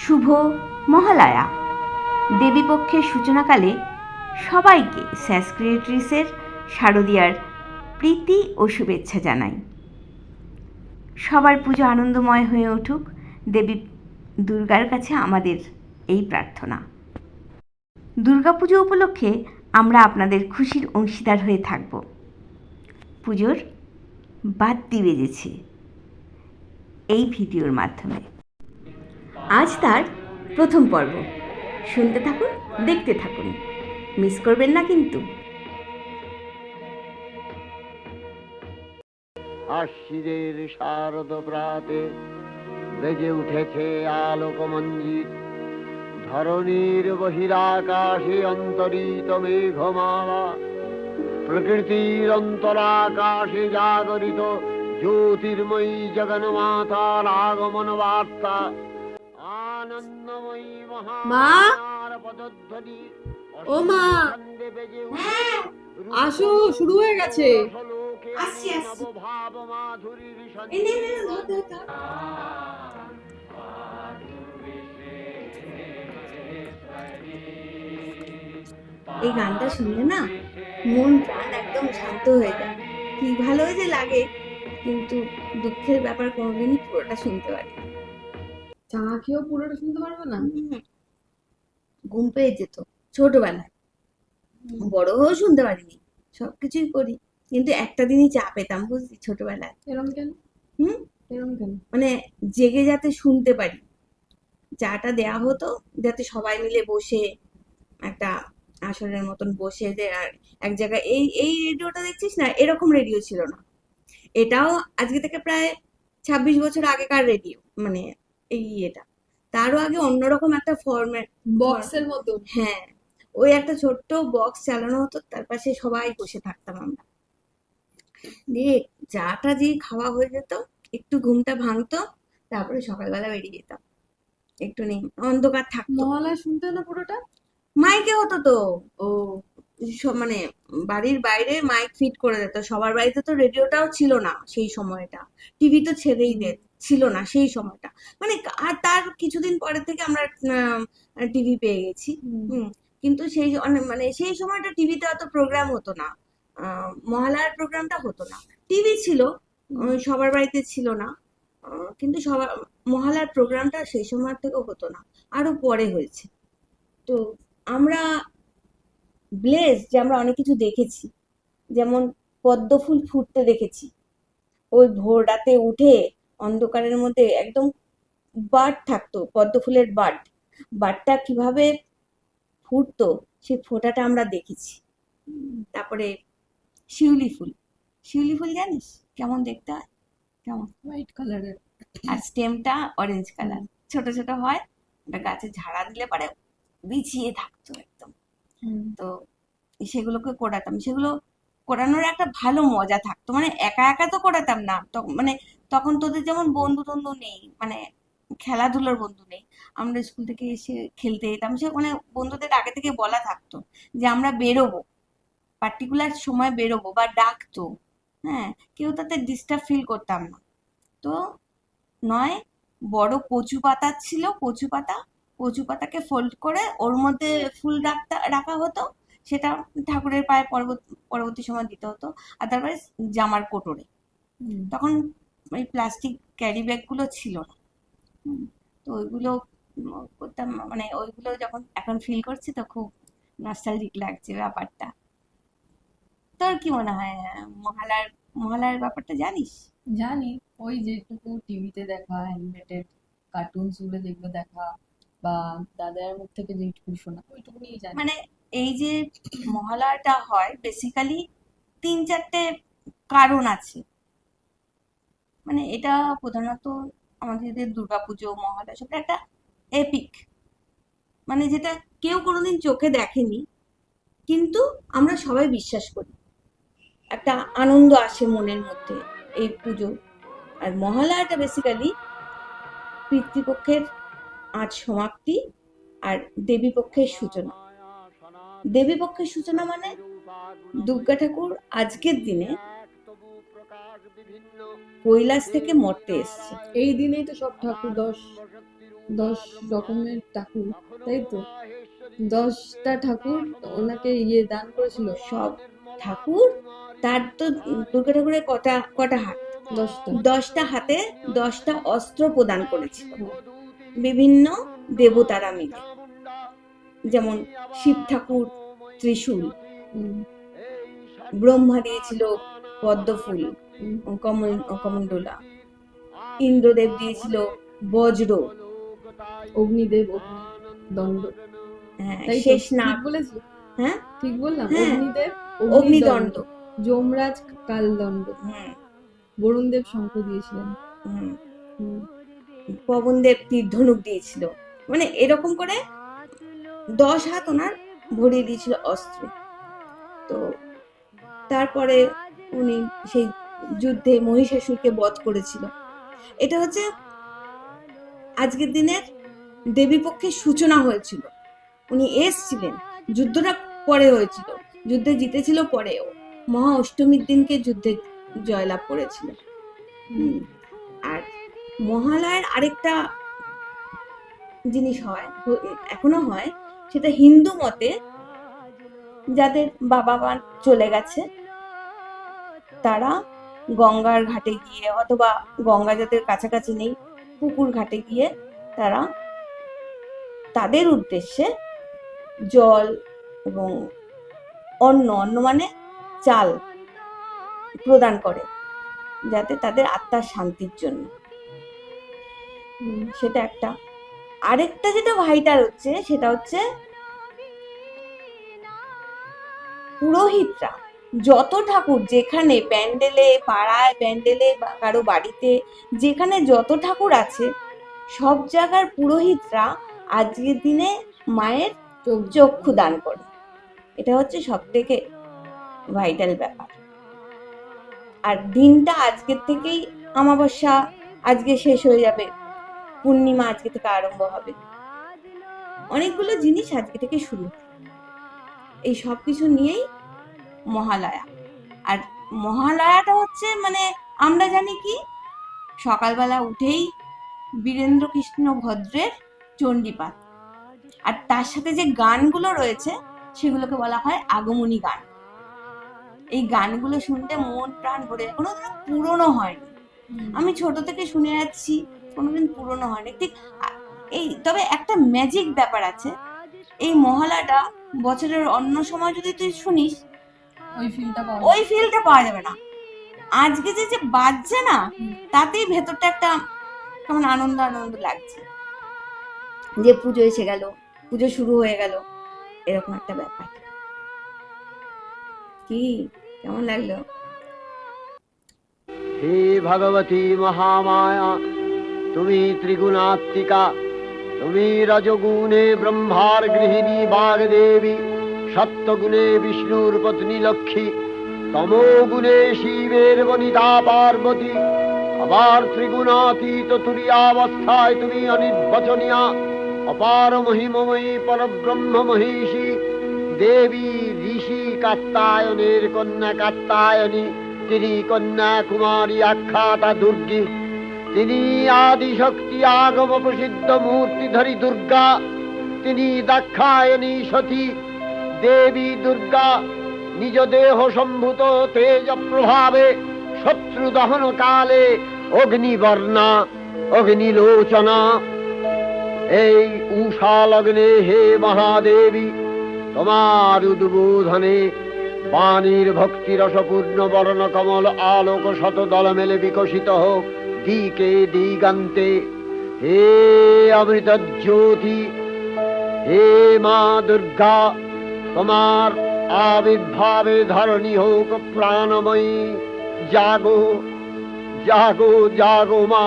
শুভ মহালয়া। দেবীপক্ষের সূচনাকালে সবাইকে স্যাস ক্রিয়েটরিসের শারদীয়ার প্রীতি ও শুভেচ্ছা জানাই। সবার পুজো আনন্দময় হয়ে উঠুক, দেবী দুর্গার কাছে আমাদের এই প্রার্থনা। দুর্গাপুজো উপলক্ষে আমরা আপনাদের খুশির অংশীদার হয়ে থাকব। পুজোর বাদ্যি বেজেছে এই ভিডিওর মাধ্যমে। আজ তার প্রথম পর্ব। শুনতে থাকুন, দেখতে থাকুন, মিস করবেন না কিন্তু। আশ্বিনের শারদ প্রাতে বেজে উঠেছে আলোকমঞ্জিত, ধরণীর বহিরাকাশে অন্তরিত মেঘমালা, প্রকৃতির অন্তরাকাশে জাগরিত জ্যোতির্ময়ী জগন্মাতার আগমন বার্তা, আনন্দময়ী মহামায়ার পদধ্বনি। ও মা, আসো, শুরু হয়ে গেছে। আসছি। এই গানটা শুনলে না মন প্রাণ একদম শান্ত হয়ে যায়। কি ভালো যে লাগে, কিন্তু দুঃখের ব্যাপার কোনোদিনই পুরোটা শুনতে পারি। চা খেয়েও পুরোটা শুনতে পারবে না? ঘুম পেয়ে যেত ছোটবেলায়, বড় হয়েও শুনতে পারিনি। সবকিছুই করি, কিন্তু একটা দিনই চা পেতাম, বুঝলি, ছোটবেলায়। এরম কেন? এরম কেন? মানে জেগে যাতে শুনতে পারি, চাটা দেয়া হতো যাতে সবাই মিলে বসে একটা আসরের মতন বসে যে আর এক জায়গায় এই এই রেডিওটা দেখছিস না, এরকম রেডিও ছিল না। এটাও আজকে থেকে প্রায় 26 বছর আগেকার রেডিও, মানে এই এটা তারও আগে অন্যরকম একটা ফরম্যাট, বক্সের মতো। হ্যাঁ, ওই একটা ছোট্ট বক্স চালানো হতো, তার পাশে সবাই বসে থাকতাম আমরা। দিয়ে চাটা দিয়ে খাওয়া হয়ে যেত, একটু ঘুমটা ভাঙতো, তারপরে সকালবেলা বেরিয়ে যেতাম। একটু নেই, অন্ধকার থাকতো। মহালয়া শুনতে না পুরোটা? মাইকে হতো তো। ও, মানে বাড়ির বাইরে মাইক ফিট করে দিত। সবার বাড়িতে তো রেডিওটাও ছিল না সেই সময়টা, টিভি তো ছেড়েই ছিল না সেই সময়টা। মানে আর তার কিছুদিন পরে থেকে আমরা টিভি পেয়ে গেছি। কিন্তু সেই মানে সেই সময়টা টিভিতে অত প্রোগ্রাম হতো না, মহালয়ার প্রোগ্রামটা হতো না। টিভি ছিল, সবার বাড়িতে ছিল না, কিন্তু সবার মহালয়ার প্রোগ্রামটা সেই সময় থেকেও হতো না, আরো পরে হয়েছে। তো আমরা ব্লেস যে আমরা অনেক কিছু দেখেছি, যেমন পদ্ম ফুল ফুটতে দেখেছি। ওই ভোর রাতে উঠে অন্ধকারের মধ্যে একদম বার্ড থাকতো, পদ্ম ফুলের বার্ডটা কিভাবে ফুটতো সেই ফোঁটাটা আমরা দেখেছি। তারপরে শিউলি ফুল জানিস কেমন দেখতে হয়? কেমন? হোয়াইট কালারের, আর স্টেমটা অরেঞ্জ কালার, ছোট ছোট হয়, ওটা গাছে ঝাড়া দিলে পরে বিছিয়ে থাকতো একদম। তো সেগুলোকে কোড়াতাম, সেগুলো কোড়ানোর একটা ভালো মজা থাকতো। মানে একা একা তো কোড়াতাম না, মানে তখন তোদের যেমন বন্ধু টন্ধু নেই, মানে খেলাধুলার বন্ধু নেই। আমরা স্কুল থেকে এসে খেলতে যেতাম, সে মানে বন্ধুদের আগে থেকে বলা থাকতো যে আমরা বেরোবো, পার্টিকুলার সময় বেরোবো, বা ডাকতো। হ্যাঁ, কেউ তাতে ডিস্টার্ব ফিল করতাম না। তো নয়, বড় কচু পাতা ছিল, কচু পাতাকে ফোল্ড করে ওর মধ্যে ফুল রাখা হতো, সেটা ঠাকুরের পায়ে পরবর্তী সময় দিতে হতো। আদারওয়াইজ জামার কোটরে, তখন ওই প্লাস্টিক ক্যারি ব্যাগ গুলো ছিল না। তো ওইগুলো করতাম, মানে ওইগুলো যখন এখন ফিল করছি তো খুব নস্টালজিক লাগছে ব্যাপারটা। তোর কি মনে হয় মহালয়ার ব্যাপারটা জানিস? জানি। ওই যেটুকু টিভিতে দেখা, অ্যানিমেটেড কার্টুনস গুলো যেগুলো দেখা, বা দাদার মুখ থেকে যেটুকু শোনা, ওইটুকুনি জানি। মানে এই যে মহালয়াটা হয়, বেসিক্যালি 3-4টে কারণ আছে। মানে এটা প্রধানত আমাদের দুর্গাপুজো, মহালয়া সবটা একটা এপিক, মানে যেটা কেউ কোনোদিন চোখে দেখেনি, কিন্তু আমরা সবাই বিশ্বাস করি। একটা আনন্দ আসে মনের মধ্যে এই পুজো। আর মহালয়াটা বেসিক্যালি পিতৃপক্ষের আজ সমাপ্তি আর দেবীপক্ষের সূচনা। দেবীপক্ষের সূচনা মানে দুর্গা ঠাকুর আজকের দিনে কৈলাস থেকে মর্তে এসছে। এই দিনেই তো সব ঠাকুর দশ 10 রকমের ঠাকুর, তাই তো? 10টা ঠাকুর ওনাকে দান করেছিল। সব ঠাকুর, তার তো দুর্গা ঠাকুরের কটা কটা হাত, 10টা। 10টা হাতে 10টা অস্ত্র প্রদান করেছিল বিভিন্ন দেবতারা মিলে। যেমন শিব ঠাকুর ত্রিশূল, হুম, ব্রহ্মা দিয়েছিল পদ্মফুল, হুম, কমণ্ডলা, ইন্দ্রদেব দিয়েছিল বজ্র, অগ্নিদেব দণ্ড, হ্যাঁ তাই তো? ঠিক শেষনাগ, বলেছি? হ্যাঁ ঠিক বললাম? হ্যাঁ অগ্নিদেব অগ্নিদণ্ড, যমরাজ কালদণ্ড, হুম বরুণদেব শঙ্খ দিয়েছিলেন। হুম, হুম, পবনদেব তীর ধনুক দিয়েছিল। মানে এরকম করে 10 হাত ওনার ভরিয়ে দিয়েছিল অস্ত্রে। তো তারপরে উনি সেই যুদ্ধে মহিষাসুরকে বধ করেছিল। এটা হচ্ছে আজকের দিনের দেবীপক্ষের সূচনা হয়েছিল। উনি এসছিলেন, যুদ্ধটা পরে হয়েছিল, যুদ্ধে জিতেছিল পরেও, মহা অষ্টমীর দিনকে যুদ্ধে জয়লাভ করেছিল। হুম। আর মহালয়ার আরেকটা জিনিস হয়, এখনো হয়, সেটা হিন্দু মতে যাদের বাবা মা চলে গেছে তারা গঙ্গার ঘাটে গিয়ে, অথবা গঙ্গা যাদের কাছাকাছি নেই পুকুর ঘাটে গিয়ে তারা তাদের উদ্দেশ্যে জল এবং অন্ন মানে চাল প্রদান করে, যাতে তাদের আত্মার শান্তির জন্য। সেটা একটা। আরেকটা যেটা ভাইটাল হচ্ছে সেটা হচ্ছে পুরোহিতরা যত ঠাকুর, যেখানে প্যান্ডেলে, পাড়ায় প্যান্ডেলে বা কারো বাড়িতে যেখানে যত ঠাকুর আছে সব জায়গার পুরোহিতরা আজকের দিনে মায়ের চক্ষু দান করে। এটা হচ্ছে সব থেকে ভাইটাল ব্যাপার। আর দিনটা আজকের থেকেই, অমাবস্যা আজকে শেষ হয়ে যাবে, পূর্ণিমা আজকে থেকে আরম্ভ হবে, অনেকগুলো জিনিস আজকে থেকে শুরু। এই সব কিছু নিয়েই মহালয়া। আর মহালয়াটা হচ্ছে মানে আমরা জানি কি, সকালবেলা উঠেই বীরেন্দ্র কৃষ্ণ ভদ্রের চণ্ডীপাঠ, আর তার সাথে যে গানগুলো রয়েছে সেগুলোকে বলা হয় আগমনী গান। এই গানগুলো শুনতে মন প্রাণ ভরে, কোনোদিন পুরনো হয়নি। আমি ছোট থেকে শুনে যাচ্ছি, কোনোদিন পুরনো হয়নি ঠিক। এই তবে একটা ম্যাজিক ব্যাপার আছে, এই মহালয়াটা বছরের অন্য সময় যদি তুই শুনিস ওই ফিলটা পাওয়া যাবে না। আজকে যে যে বাজছে না, তাতেই ভেতরটা একটা কেমন আনন্দ আনন্দ লাগছে, যে পুজো এসে গেল, পুজো শুরু হয়ে গেল, এরকম একটা ব্যাপার। কি কেমন লাগলো? হে ভগবতী মহামায়া, তুমি ত্রিগুণাত্মিকা, তুমি রজগুণে ব্রহ্মার গৃহিণী বাগদেবী, সত্যগুণে বিষ্ণুর পত্নী লক্ষ্মী, তমোগুণে শিবের বনিতা পার্বতী, আবার ত্রিগুণাতীত তুরীয়াবস্থায় তুমি অনির্বচনীয়া, অপার মহিমময়ী পরব্রহ্ম মহিষী দেবী, ঋষি কাত্তায়নের কন্যা কাত্তায়নী, তিনি কন্যা কুমারী আখ্যাতা দুর্গী, তিনি আদিশক্তি আগম প্রসিদ্ধ মূর্তিধরী দুর্গা, তিনি দাক্ষায়ণী সতী দেবী দুর্গা, নিজ দেহ সম্ভূত তেজ প্রভাবে শত্রু দহন কালে অগ্নিবর্ণা অগ্নিলোচনা। এই উষা লগ্নে হে মহাদেবী, তোমার উদ্বোধনে বাণীর ভক্তি রসপূর্ণ বর্ণ কমল আলোক শত দল মেলে বিকশিত হোক দিকে দিগান্তে। হে অমৃত জ্যোতি, হে মা দুর্গা, তোমার আবির্ভাবে ধরণী হোক প্রাণময়ী। জাগো জাগো জাগো মা।